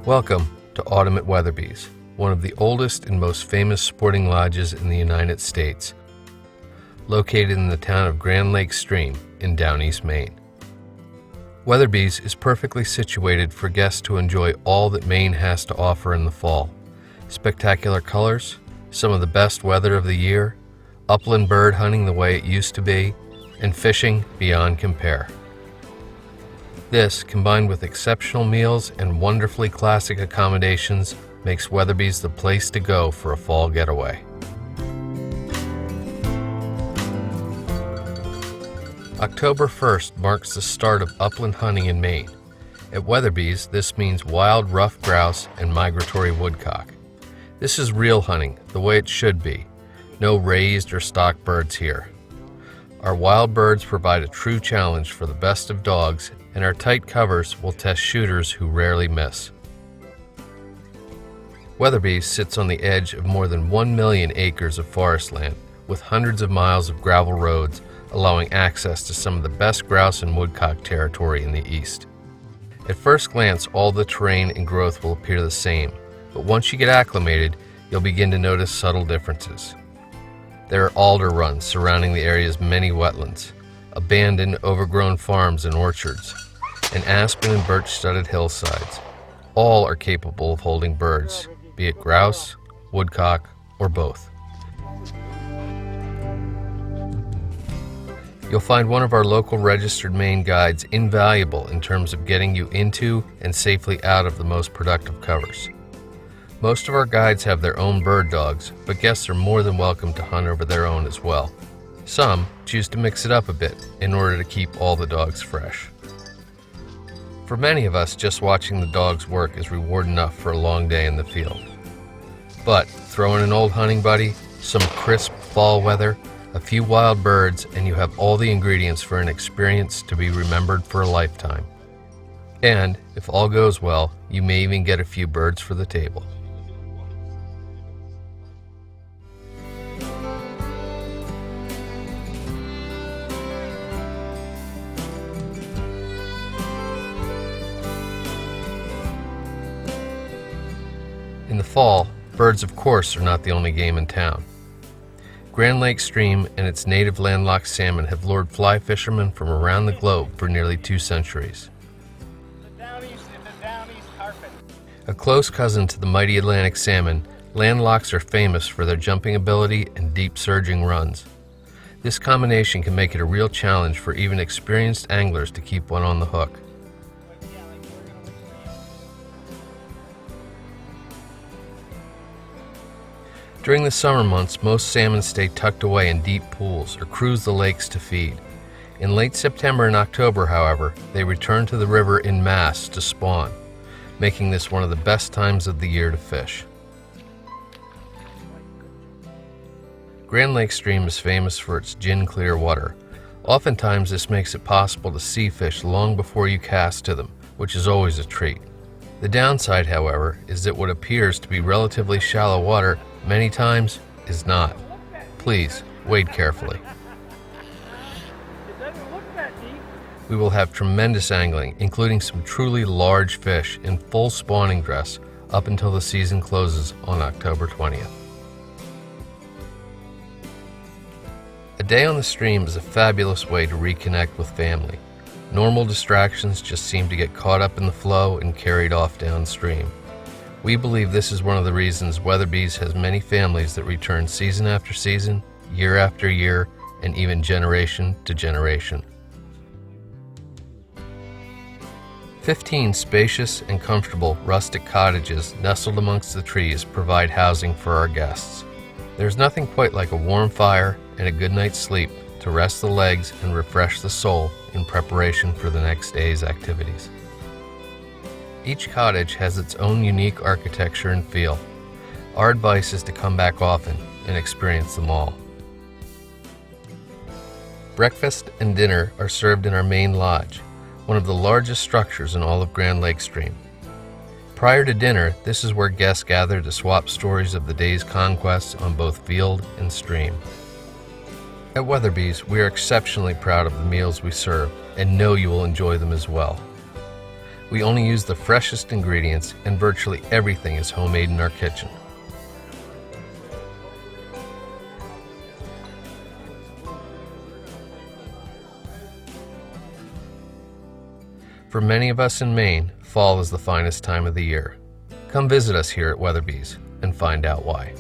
Welcome to Autumn at Weatherby's, one of the oldest and most famous sporting lodges in the United States, located in the town of Grand Lake Stream in Down East, Maine. Weatherby's is perfectly situated for guests to enjoy all that Maine has to offer in the fall. Spectacular colors, some of the best weather of the year, upland bird hunting the way it used to be, and fishing beyond compare. This, combined with exceptional meals and wonderfully classic accommodations, makes Weatherby's the place to go for a fall getaway. October 1st marks the start of upland hunting in Maine. At Weatherby's, this means wild ruffed grouse and migratory woodcock. This is real hunting, the way it should be. No raised or stock birds here. Our wild birds provide a true challenge for the best of dogs, and our tight covers will test shooters who rarely miss. Weatherby's sits on the edge of more than 1 million acres of forest land, with hundreds of miles of gravel roads allowing access to some of the best grouse and woodcock territory in the east. At first glance, all the terrain and growth will appear the same, but once you get acclimated, you'll begin to notice subtle differences. There are alder runs surrounding the area's many wetlands, abandoned, overgrown farms and orchards, and aspen and birch-studded hillsides. All are capable of holding birds, be it grouse, woodcock, or both. You'll find one of our local registered Maine guides invaluable in terms of getting you into and safely out of the most productive covers. Most of our guides have their own bird dogs, but guests are more than welcome to hunt over their own as well. Some choose to mix it up a bit in order to keep all the dogs fresh. For many of us, just watching the dogs work is reward enough for a long day in the field. But throw in an old hunting buddy, some crisp fall weather, a few wild birds, and you have all the ingredients for an experience to be remembered for a lifetime. And if all goes well, you may even get a few birds for the table. In the fall, birds of course are not the only game in town. Grand Lake Stream and its native landlocked salmon have lured fly fishermen from around the globe for nearly 2 centuries. A close cousin to the mighty Atlantic salmon, landlocks are famous for their jumping ability and deep surging runs. This combination can make it a real challenge for even experienced anglers to keep one on the hook. During the summer months, most salmon stay tucked away in deep pools or cruise the lakes to feed. In late September and October, however, they return to the river en masse to spawn, making this one of the best times of the year to fish. Grand Lake Stream is famous for its gin-clear water. Oftentimes, this makes it possible to see fish long before you cast to them, which is always a treat. The downside, however, is that what appears to be relatively shallow water many times is not. Please wade carefully. We will have tremendous angling, including some truly large fish in full spawning dress up until the season closes on October 20th. A day on the stream is a fabulous way to reconnect with family. Normal distractions just seem to get caught up in the flow and carried off downstream. We believe this is one of the reasons Weatherby's has many families that return season after season, year after year, and even generation to generation. 15 spacious and comfortable rustic cottages nestled amongst the trees provide housing for our guests. There's nothing quite like a warm fire and a good night's sleep to rest the legs and refresh the soul in preparation for the next day's activities. Each cottage has its own unique architecture and feel. Our advice is to come back often and experience them all. Breakfast and dinner are served in our main lodge, one of the largest structures in all of Grand Lake Stream. Prior to dinner, this is where guests gather to swap stories of the day's conquests on both field and stream. At Weatherby's, we are exceptionally proud of the meals we serve and know you will enjoy them as well. We only use the freshest ingredients, and virtually everything is homemade in our kitchen. For many of us in Maine, fall is the finest time of the year. Come visit us here at Weatherby's and find out why.